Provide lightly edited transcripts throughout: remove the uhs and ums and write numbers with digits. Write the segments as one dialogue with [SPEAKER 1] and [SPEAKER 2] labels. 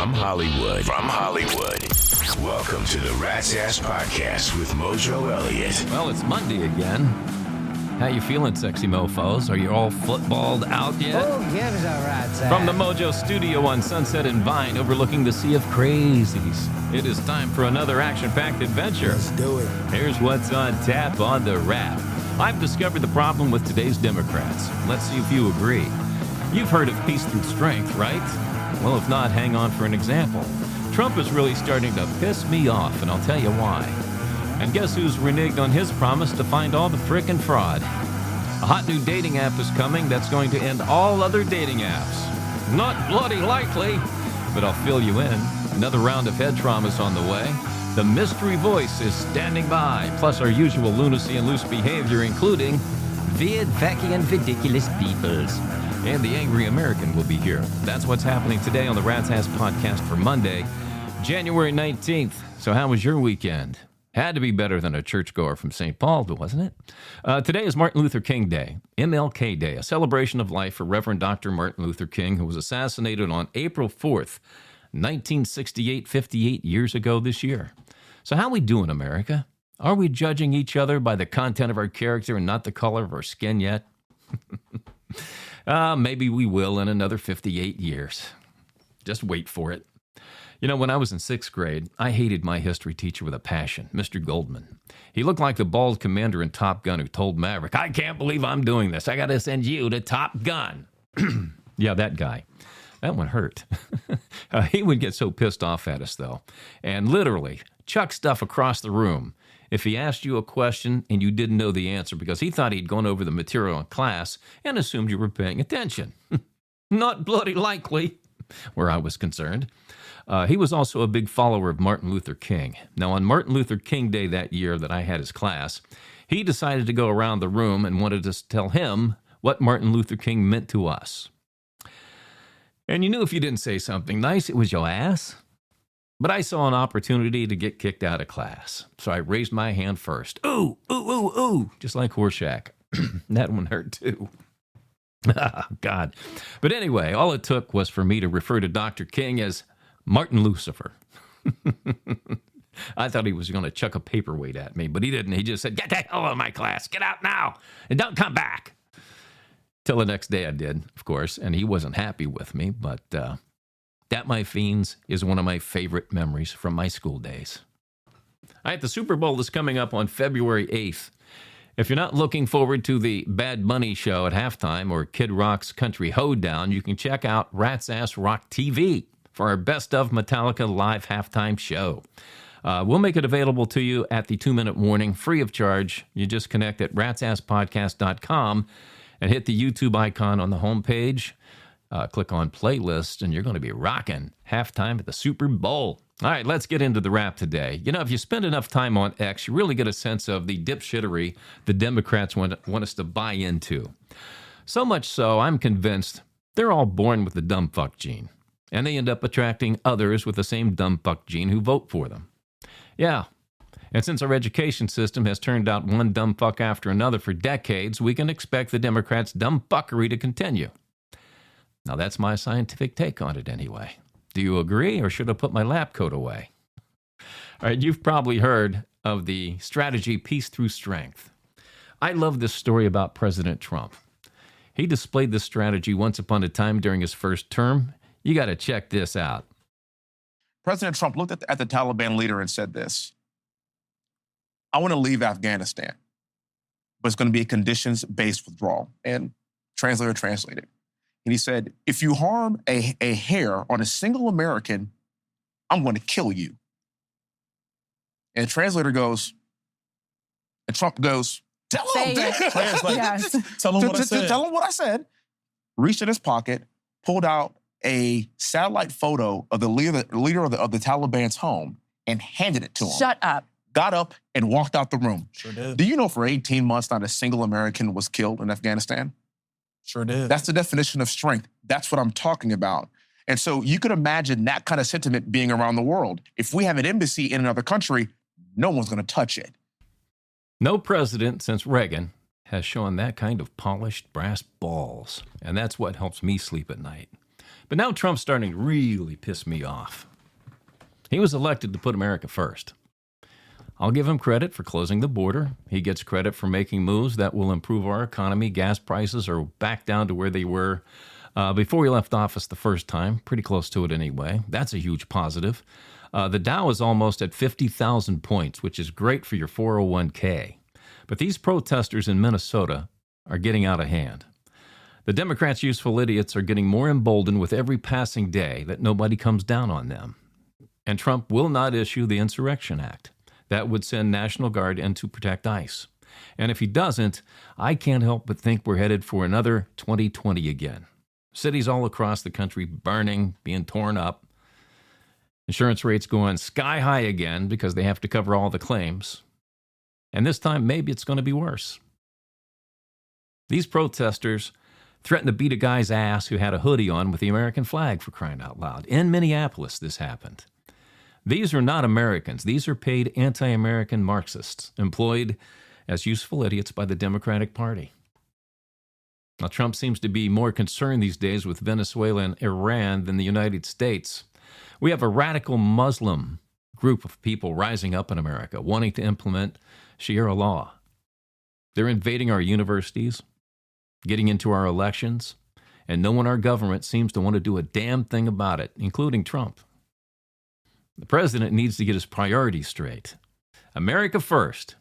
[SPEAKER 1] From Hollywood. Welcome to the Rat's Ass Podcast with Mojo Elliott.
[SPEAKER 2] Well, it's Monday again. How you feeling, sexy mofos? Are you all footballed out yet?
[SPEAKER 3] Oh, gives a rat's ass.
[SPEAKER 2] From the Mojo Studio on Sunset and Vine, overlooking the Sea of Crazies, it is time for another action-packed adventure.
[SPEAKER 3] Let's do it.
[SPEAKER 2] Here's what's on tap on the Rat. I've discovered the problem with today's Democrats. Let's see if you agree. You've heard of peace through strength, right? Well, if not, hang on for an example. Trump is really starting to piss me off, and I'll tell you why. And guess who's reneged on his promise to find all the frickin' fraud? A hot new dating app is coming that's going to end all other dating apps. Not bloody likely, but I'll fill you in. Another round of head trauma's on the way. The mystery voice is standing by, plus our usual lunacy and loose behavior, including weird, wacky, and ridiculous peoples. And the Angry American will be here. That's what's happening today on the Rat's Ass Podcast for Monday, January 19th. So how was your weekend? Had to be better than a churchgoer from St. Paul, wasn't it? Today is Martin Luther King Day, MLK Day, a celebration of life for Reverend Dr. Martin Luther King, who was assassinated on April 4th, 1968, 58 years ago this year. So how we doing, America? Are we judging each other by the content of our character and not the color of our skin yet? Maybe we will in another 58 years. Just wait for it. You know, when I was in 6th grade, I hated my history teacher with a passion, Mr. Goldman. He looked like the bald commander in Top Gun who told Maverick, "I can't believe I'm doing this. I got to send you to Top Gun." Yeah, that guy. That one hurt. He would get so pissed off at us, though, and literally chuck stuff across the room if he asked you a question and you didn't know the answer, because he thought he'd gone over the material in class and assumed you were paying attention. Not bloody likely, where I was concerned. He was also a big follower of Martin Luther King. Now, on Martin Luther King Day that year that I had his class, he decided to go around the room and wanted us to tell him what Martin Luther King meant to us. And you knew if you didn't say something nice, it was your ass. But I saw an opportunity to get kicked out of class, so I raised my hand first. Ooh, ooh, ooh, ooh, just like Horseshack. That one hurt too. God. But anyway, all it took was for me to refer to Dr. King as Martin Lucifer. I thought he was going to chuck a paperweight at me, but he didn't. He just said, "Get the hell out of my class. Get out now, and don't come back." Till the next day I did, of course, and he wasn't happy with me, but that, my fiends, is one of my favorite memories from my school days. All right, the Super Bowl is coming up on February 8th. If you're not looking forward to the Bad Bunny show at halftime or Kid Rock's Country Hoedown, you can check out Rat's Ass Rock TV for our Best of Metallica live halftime show. We'll make it available to you at the 2-minute warning, free of charge. You just connect at ratsasspodcast.com and hit the YouTube icon on the homepage. Click on playlist, and you're going to be rocking halftime at the Super Bowl. All right, let's get into the rap today. You know, if you spend enough time on X, you really get a sense of the dipshittery the Democrats want us to buy into. So much so, I'm convinced they're all born with the dumb fuck gene, and they end up attracting others with the same dumb fuck gene who vote for them. Yeah, and since our education system has turned out one dumb fuck after another for decades, we can expect the Democrats' dumb fuckery to continue. Now, that's my scientific take on it anyway. Do you agree, or should I put my lab coat away? All right, you've probably heard of the strategy peace through strength. I love this story about President Trump. He displayed this strategy once upon a time during his first term. You got to check this out.
[SPEAKER 4] President Trump looked at the Taliban leader and said this: "I want to leave Afghanistan, but it's going to be a conditions-based withdrawal." And translator translated. And he said, "If you harm a hair on a single American, I'm going to kill you." And the translator goes, and Trump goes, "Tell him that."
[SPEAKER 5] Yes.
[SPEAKER 4] Tell him what I said. Tell him what I said. Reached in his pocket, pulled out a satellite photo of the leader of the Taliban's home and handed it to him.
[SPEAKER 5] Shut up.
[SPEAKER 4] Got up and walked out the room.
[SPEAKER 6] Sure did.
[SPEAKER 4] Do you know for 18 months not a single American was killed in Afghanistan?
[SPEAKER 6] Sure did.
[SPEAKER 4] That's the definition of strength. That's what I'm talking about. And so you could imagine that kind of sentiment being around the world. If we have an embassy in another country, no one's going to touch it.
[SPEAKER 2] No president since Reagan has shown that kind of polished brass balls, and that's what helps me sleep at night. But now Trump's starting to really piss me off. He was elected to put America first. I'll give him credit for closing the border. He gets credit for making moves that will improve our economy. Gas prices are back down to where they were before he left office the first time, pretty close to it anyway. That's a huge positive. The Dow is almost at 50,000 points, which is great for your 401k. But these protesters in Minnesota are getting out of hand. The Democrats' useful idiots are getting more emboldened with every passing day that nobody comes down on them. And Trump will not issue the Insurrection Act. That would send National Guard in to protect ICE. And if he doesn't, I can't help but think we're headed for another 2020 again. Cities all across the country burning, being torn up. Insurance rates going sky high again because they have to cover all the claims. And this time, maybe it's going to be worse. These protesters threatened to beat a guy's ass who had a hoodie on with the American flag, for crying out loud. In Minneapolis, this happened. These are not Americans. These are paid anti-American Marxists employed as useful idiots by the Democratic Party. Now, Trump seems to be more concerned these days with Venezuela and Iran than the United States. We have a radical Muslim group of people rising up in America wanting to implement Sharia law. They're invading our universities, getting into our elections, and no one in our government seems to want to do a damn thing about it, including Trump. The president needs to get his priorities straight. America first.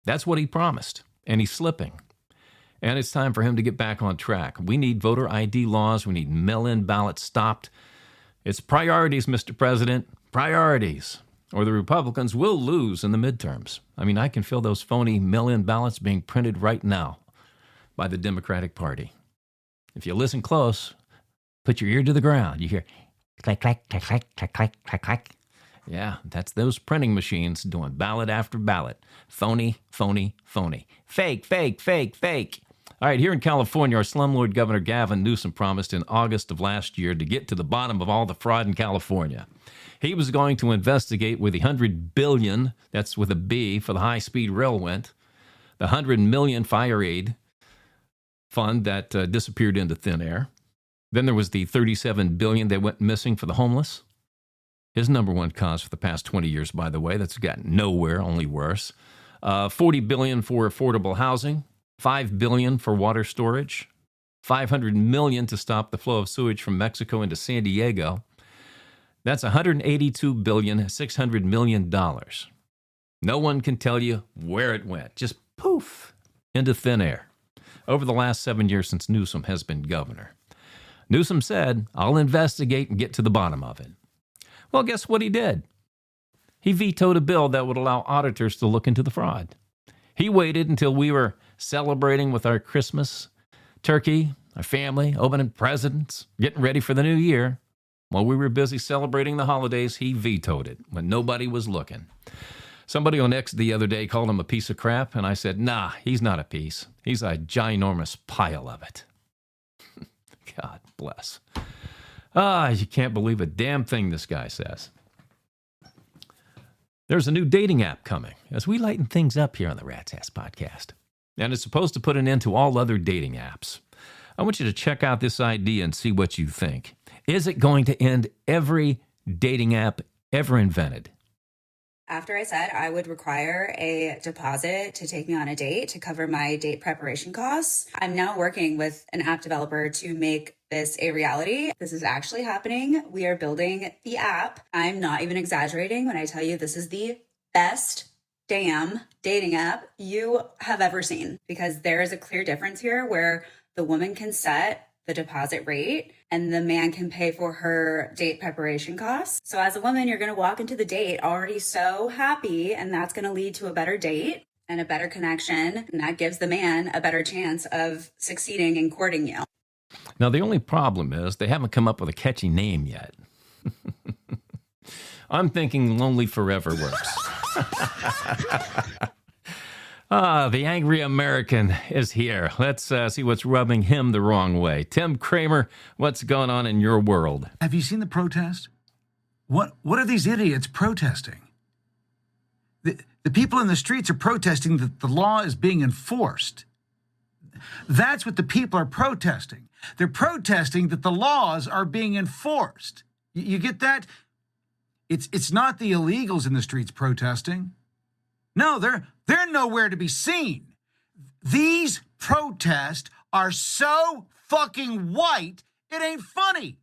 [SPEAKER 2] That's what he promised, and he's slipping. And it's time for him to get back on track. We need voter ID laws. We need mail-in ballots stopped. It's priorities, Mr. President, priorities, or the Republicans will lose in the midterms. I mean, I can feel those phony mail-in ballots being printed right now by the Democratic Party. If you listen close, put your ear to the ground. You hear click, click, click, click, click, click, click, click. Yeah, that's those printing machines doing ballot after ballot. Phony, phony, phony. Fake, fake, fake, fake. All right, here in California, our slumlord Governor Gavin Newsom promised in August of last year to get to the bottom of all the fraud in California. He was going to investigate where the $100 billion, that's with a B, for the high-speed rail went, the $100 million fire aid fund that disappeared into thin air. Then there was the $37 billion that went missing for the homeless. His number one cause for the past 20 years, by the way, that's gotten nowhere, only worse. $40 billion for affordable housing. $5 billion for water storage, $500 million to stop the flow of sewage from Mexico into San Diego. That's $182 billion, $600 million. No one can tell you where it went. Just poof, into thin air. Over the last 7 years since Newsom has been governor. Newsom said, I'll investigate and get to the bottom of it. Well, guess what he did? He vetoed a bill that would allow auditors to look into the fraud. He waited until we were celebrating with our Christmas turkey, our family, opening presents, getting ready for the new year. While we were busy celebrating the holidays, he vetoed it when nobody was looking. Somebody on X the other day called him a piece of crap, and I said, nah, he's not a piece. He's a ginormous pile of it. God bless. You can't believe a damn thing this guy says. There's a new dating app coming as we lighten things up here on the Rat's Ass Podcast. And it's supposed to put an end to all other dating apps. I want you to check out this idea and see what you think. Is it going to end every dating app ever invented?
[SPEAKER 3] After I said I would require a deposit to take me on a date to cover my date preparation costs, I'm now working with an app developer to make this a reality. This is actually happening. We are building the app. I'm not even exaggerating when I tell you this is the best damn dating app you have ever seen, because there is a clear difference here where the woman can set the deposit rate and the man can pay for her date preparation costs. So as a woman, you're going to walk into the date already so happy, and that's going to lead to a better date and a better connection. And that gives the man a better chance of succeeding in courting you.
[SPEAKER 2] Now, the only problem is they haven't come up with a catchy name yet. I'm thinking Lonely Forever works. The angry American is here. Let's see what's rubbing him the wrong way. Tim Kramer, what's going on in your world?
[SPEAKER 5] Have you seen the protest? What are these idiots protesting? The people in the streets are protesting that the law is being enforced. That's what the people are protesting. They're protesting that the laws are being enforced. You get that? It's not the illegals in the streets protesting. No, they're nowhere to be seen. These protests are so fucking white, it ain't funny.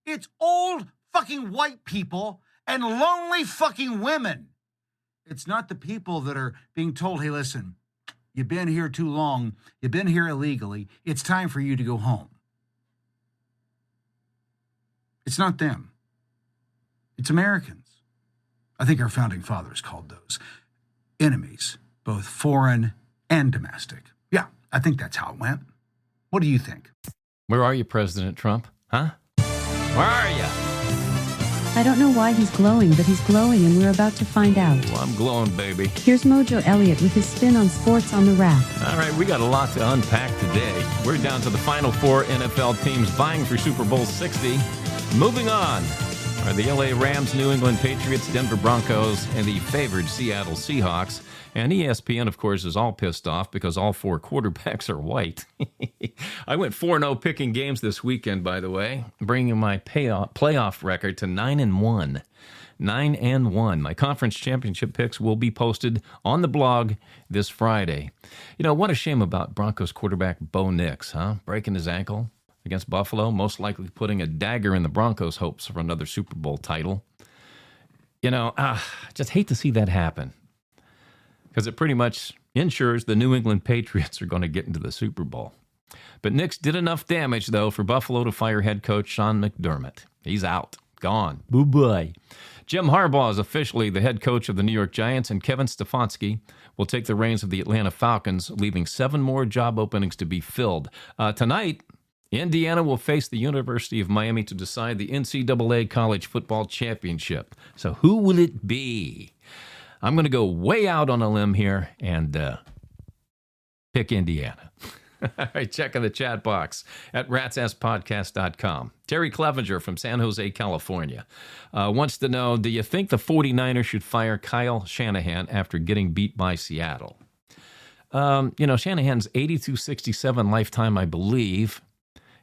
[SPEAKER 5] It's old fucking white people and lonely fucking women. It's not the people that are being told, hey, listen, you've been here too long. You've been here illegally. It's time for you to go home. It's not them. It's Americans. I think our founding fathers called those enemies, both foreign and domestic. Yeah, I think that's how it went. What do you think?
[SPEAKER 2] Where are you, President Trump? Huh? Where are you?
[SPEAKER 6] I don't know why he's glowing, but he's glowing, and we're about to find out.
[SPEAKER 2] Well, I'm glowing, baby.
[SPEAKER 6] Here's Mojo Elliott with his spin on sports on the Wrap.
[SPEAKER 2] All right, we got a lot to unpack today. We're down to the final four NFL teams vying for Super Bowl 60. Moving on are the LA Rams, New England Patriots, Denver Broncos, and the favored Seattle Seahawks. And ESPN, of course, is all pissed off because all four quarterbacks are white. I went 4-0 picking games this weekend, by the way, bringing my playoff record to 9-1. 9-1. My conference championship picks will be posted on the blog this Friday. You know, what a shame about Broncos quarterback Bo Nix, huh? Breaking his ankle against Buffalo, most likely putting a dagger in the Broncos' hopes for another Super Bowl title. You know, just hate to see that happen, because it pretty much ensures the New England Patriots are going to get into the Super Bowl. But Nix did enough damage, though, for Buffalo to fire head coach Sean McDermott. He's out. Gone. Boo-bye. Jim Harbaugh is officially the head coach of the New York Giants, and Kevin Stefanski will take the reins of the Atlanta Falcons, leaving 7 more job openings to be filled. Tonight, Indiana will face the University of Miami to decide the NCAA College Football Championship. So who will it be? I'm going to go way out on a limb here and pick Indiana. All right, check in the chat box at ratsasspodcast.com. Terry Clevenger from San Jose, California, wants to know, do you think the 49ers should fire Kyle Shanahan after getting beat by Seattle? You know, Shanahan's 82-67 lifetime, I believe.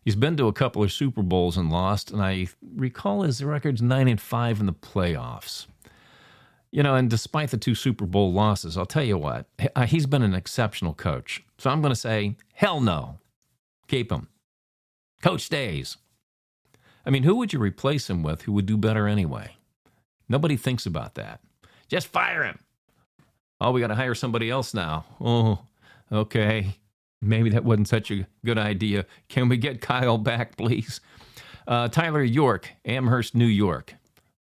[SPEAKER 2] He's been to a couple of Super Bowls and lost, and I recall his record's 9-5 in the playoffs. You know, and despite the 2 Super Bowl losses, I'll tell you what, he's been an exceptional coach. So I'm going to say, hell no. Keep him. Coach stays. I mean, who would you replace him with who would do better anyway? Nobody thinks about that. Just fire him. Oh, we got to hire somebody else now. Oh, okay. Maybe that wasn't such a good idea. Can we get Kyle back, please? Tyler York, Amherst, New York.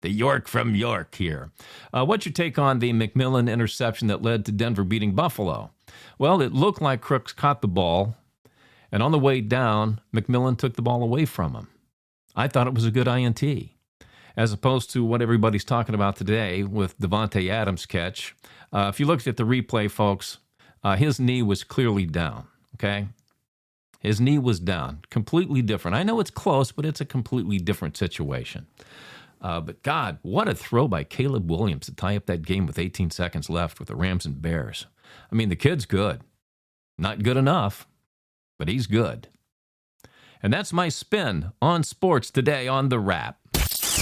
[SPEAKER 2] The York from York here. What's your take on the McMillan interception that led to Denver beating Buffalo? Well, it looked like Crooks caught the ball, and on the way down, McMillan took the ball away from him. I thought it was a good INT, as opposed to what everybody's talking about today with Devontae Adams' catch. If you looked at the replay, folks, his knee was clearly down, okay? His knee was down. Completely different. I know it's close, but it's a completely different situation. But God, what a throw by Caleb Williams to tie up that game with 18 seconds left with the Rams and Bears. I mean, the kid's good. Not good enough, but he's good. And that's my spin on sports today on The Wrap.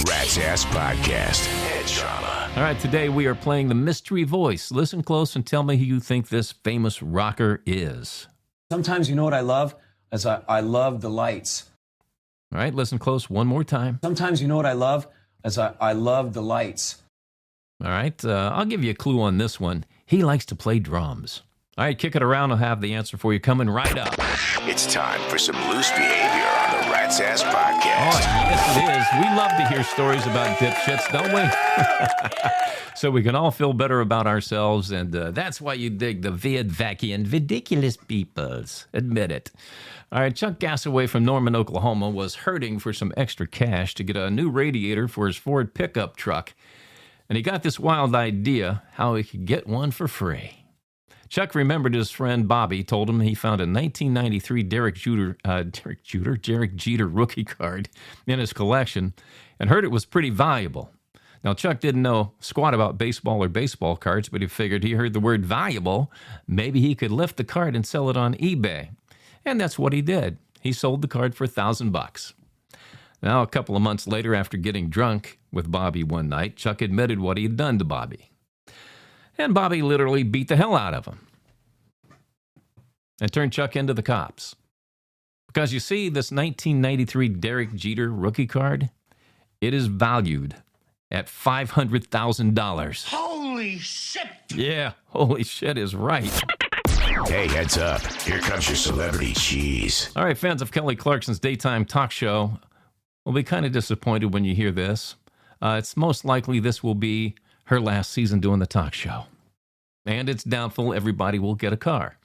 [SPEAKER 1] Rat's Ass Podcast. Head trauma.
[SPEAKER 2] All right, today we are playing the mystery voice. Listen close and tell me who you think this famous rocker is.
[SPEAKER 7] Sometimes you know what I love? I love the lights.
[SPEAKER 2] All right, listen close one more time.
[SPEAKER 7] Sometimes you know what I love? I love the lights.
[SPEAKER 2] All right, I'll give you a clue on this one. He likes to play drums. All right, kick it around. I'll have the answer for you coming right up.
[SPEAKER 1] It's time for some loose behavior on the Rat's Ass
[SPEAKER 2] Oh,
[SPEAKER 1] Podcast.
[SPEAKER 2] yes, it is. We love to hear stories about dipshits, don't we? So we can all feel better about ourselves, and that's why you dig the weird, wacky, and ridiculous peoples. Admit it. All right, Chuck Gassaway from Norman, Oklahoma was hurting for some extra cash to get a new radiator for his Ford pickup truck. And he got this wild idea how he could get one for free. Chuck remembered his friend Bobby told him he found a 1993 Derek Jeter rookie card in his collection and heard it was pretty valuable. Now, Chuck didn't know squat about baseball or baseball cards, but he figured he heard the word valuable. Maybe he could lift the card and sell it on eBay. And that's what he did. He sold the card for $1,000. Now, a couple of months later, after getting drunk with Bobby one night, Chuck admitted what he had done to Bobby. And Bobby literally beat the hell out of him and turned Chuck into the cops. Because you see, this 1993 Derek Jeter rookie card, it is valued at $500,000.
[SPEAKER 8] Holy shit!
[SPEAKER 2] Yeah, holy shit is right.
[SPEAKER 1] Hey, heads up. Here comes your celebrity cheese.
[SPEAKER 2] All right, fans of Kelly Clarkson's daytime talk show will be kind of disappointed when you hear this. It's most likely this will be her last season doing the talk show. And it's doubtful everybody will get a car.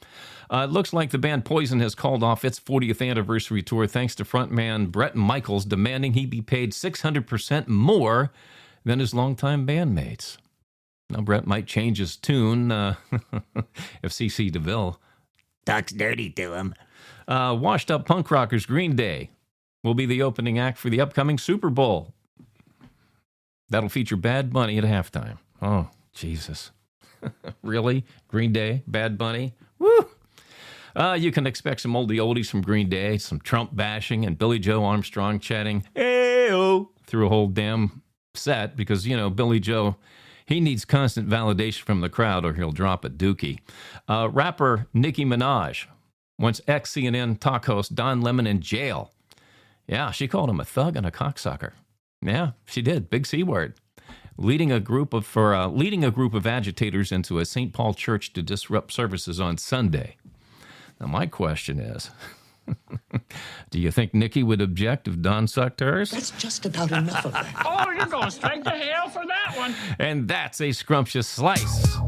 [SPEAKER 2] It looks like the band Poison has called off its 40th anniversary tour thanks to frontman Bret Michaels demanding he be paid 600% more than his longtime bandmates. Now, Bret might change his tune if C.C. DeVille talks dirty to him. Washed-up punk rockers Green Day will be the opening act for the upcoming Super Bowl. That'll feature Bad Bunny at halftime. Oh, Jesus. Really? Green Day? Bad Bunny? Woo! You can expect some oldie oldies from Green Day, some Trump bashing, and Billy Joe Armstrong chatting, "Hey-oh," through a whole damn set because, you know, Billy Joe, he needs constant validation from the crowd or he'll drop a dookie. Rapper Nicki Minaj wants ex-CNN talk host Don Lemon in jail. Yeah, she called him a thug and a cocksucker. Yeah, she did. Big C word. Leading a group of agitators into a St. Paul church to disrupt services on Sunday. Now, my question is, do you think Nikki would object if Don sucked hers?
[SPEAKER 8] That's just about enough of that.
[SPEAKER 9] Oh, you're going straight to hell for that one.
[SPEAKER 2] And that's a scrumptious slice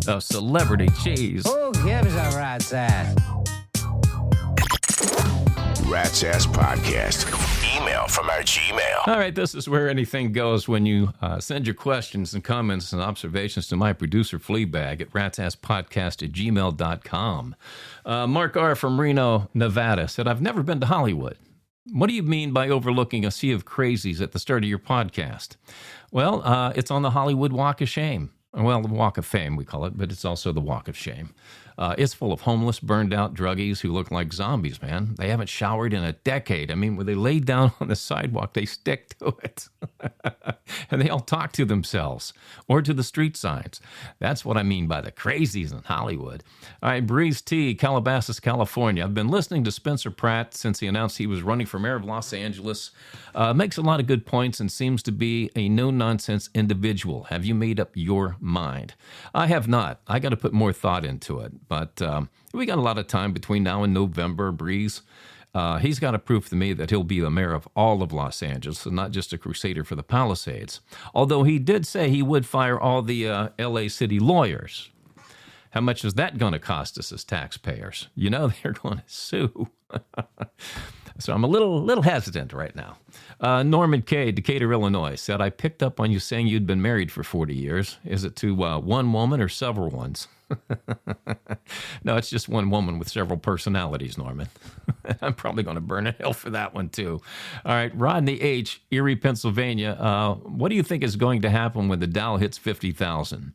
[SPEAKER 2] of celebrity cheese.
[SPEAKER 10] Who gives a rat's ass?
[SPEAKER 1] Rat's Ass Podcast. Email from our Gmail.
[SPEAKER 2] All right, this is where anything goes when you send your questions and comments and observations to my producer, Fleabag, at ratsasspodcast@gmail.com. Mark R. from Reno, Nevada, said, I've never been to Hollywood. What do you mean by overlooking a sea of crazies at the start of your podcast? Well, it's on the Hollywood Walk of Shame. Well, the Walk of Fame, we call it, but it's also the Walk of Shame. It's full of homeless, burned-out druggies who look like zombies, man. They haven't showered in a decade. I mean, when they lay down on the sidewalk, they stick to it. And they all talk to themselves or to the street signs. That's what I mean by the crazies in Hollywood. All right, Breeze T, Calabasas, California. I've been listening to Spencer Pratt since he announced he was running for mayor of Los Angeles. Makes a lot of good points and seems to be a no-nonsense individual. Have you made up your mind? I have not. I got to put more thought into it. But we got a lot of time between now and November, Breeze. He's got to prove to me that he'll be the mayor of all of Los Angeles and not just a crusader for the Palisades. Although he did say he would fire all the L.A. city lawyers. How much is that going to cost us as taxpayers? You know, they're going to sue. So I'm a little hesitant right now. Norman K., Decatur, Illinois, said, I picked up on you saying you'd been married for 40 years. Is it to one woman or several ones? No, it's just one woman with several personalities, Norman. I'm probably going to burn in hell for that one, too. All right, Rodney H., Erie, Pennsylvania. What do you think is going to happen when the Dow hits 50,000?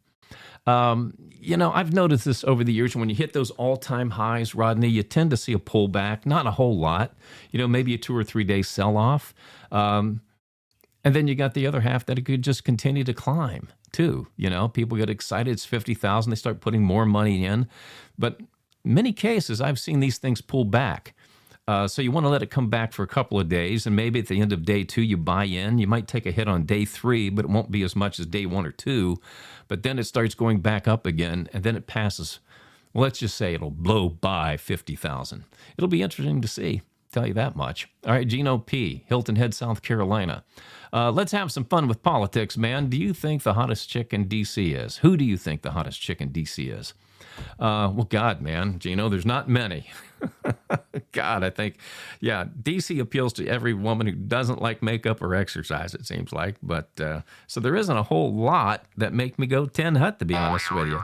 [SPEAKER 2] You know, I've noticed this over the years. When you hit those all-time highs, Rodney, you tend to see a pullback, not a whole lot. You know, maybe a 2 or 3 day sell-off. And then you got the other half that it could just continue to climb, too. You know, people get excited. It's 50,000. They start putting more money in. But many cases, I've seen these things pull back. So you want to let it come back for a couple of days, and maybe at the end of day 2, you buy in. You might take a hit on day 3, but it won't be as much as day 1 or 2. But then it starts going back up again, and then it passes. Well, let's just say it'll blow by 50,000. It'll be interesting to see, tell you that much. All right, Gino P., Hilton Head, South Carolina. Let's have some fun with politics, man. Do you think the hottest chick in D.C. is? Who do you think the hottest chick in D.C. is? Well, God, man, Gino, there's not many. God, I think, yeah, DC appeals to every woman who doesn't like makeup or exercise, it seems like. But so there isn't a whole lot that make me go 10 hut, to be honest with you.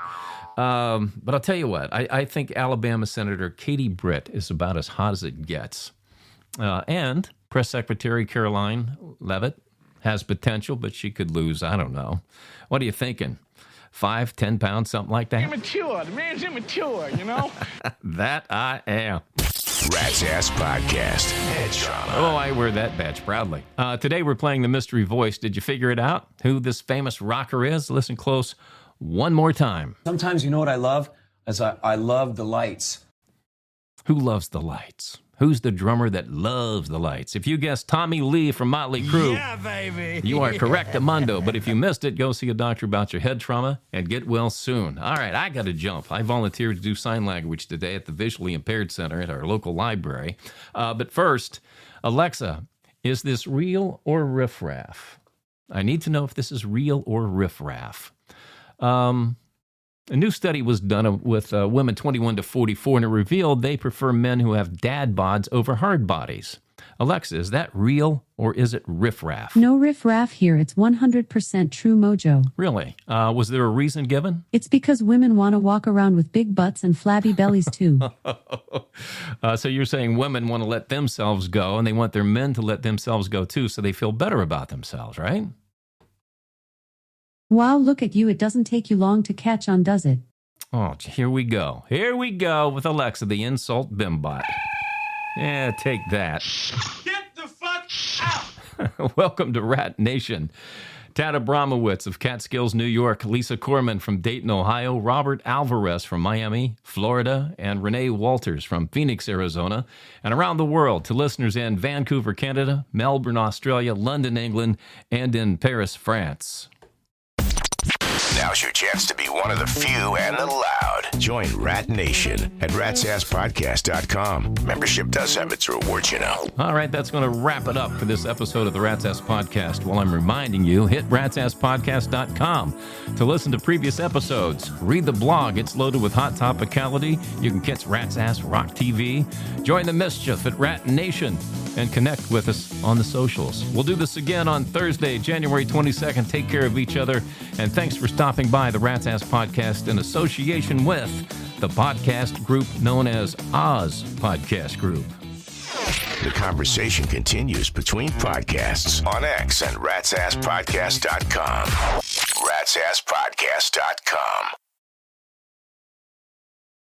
[SPEAKER 2] But I'll tell you what, I think Alabama Senator Katie Britt is about as hot as it gets. And Press Secretary Caroline Leavitt has potential, but she could lose. I don't know. What are you thinking? 5, 10 pounds, something like that?
[SPEAKER 9] Immature. The man's immature, you know?
[SPEAKER 2] That I am.
[SPEAKER 1] Rat's Ass Podcast. Head trauma.
[SPEAKER 2] Oh, I wear that badge proudly. Today we're playing the mystery voice. Did you figure it out? Who this famous rocker is? Listen close one more time.
[SPEAKER 7] Sometimes you know what I love? I love the lights.
[SPEAKER 2] Who loves the lights? Who's the drummer that loves the lights? If you guessed Tommy Lee from Motley Crue,
[SPEAKER 10] Yeah, baby.
[SPEAKER 2] you are correct, Amundo. But if you missed it, go see a doctor about your head trauma and get well soon. All right, I got to jump. I volunteered to do sign language today at the Visually Impaired Center at our local library. But first, Alexa, is this real or riffraff? I need to know if this is real or riffraff. A new study was done with women 21 to 44, and it revealed they prefer men who have dad bods over hard bodies. Alexa, is that real or is it riffraff?
[SPEAKER 6] No riff-raff here. It's 100% true, Mojo.
[SPEAKER 2] Really? Was there a reason given?
[SPEAKER 6] It's because women want to walk around with big butts and flabby bellies too.
[SPEAKER 2] So you're saying women want to let themselves go, and they want their men to let themselves go too, so they feel better about themselves, right?
[SPEAKER 6] Wow, look at you. It doesn't take you long to catch on, does it?
[SPEAKER 2] Oh, here we go. Here we go with Alexa, the insult bimbot. Yeah, take that.
[SPEAKER 8] Get the fuck out!
[SPEAKER 2] Welcome to Rat Nation. Tad Abramowitz of Catskills, New York, Lisa Corman from Dayton, Ohio, Robert Alvarez from Miami, Florida, and Renee Walters from Phoenix, Arizona, and around the world to listeners in Vancouver, Canada, Melbourne, Australia, London, England, and in Paris, France.
[SPEAKER 1] Now's your chance to be one of the few and the loud. Join Rat Nation at ratsasspodcast.com. Membership does have its rewards, you know.
[SPEAKER 2] All right, that's going to wrap it up for this episode of the Rat's Ass Podcast. While I'm reminding you, hit ratsasspodcast.com to listen to previous episodes. Read the blog. It's loaded with hot topicality. You can catch Rat's Ass Rock TV. Join the mischief at Rat Nation and connect with us on the socials. We'll do this again on Thursday, January 22nd. Take care of each other. And thanks for stopping by the Rat's Ass Podcast in association with the podcast group known as Oz Podcast Group.
[SPEAKER 1] The conversation continues between podcasts on X and ratsasspodcast.com. ratsasspodcast.com.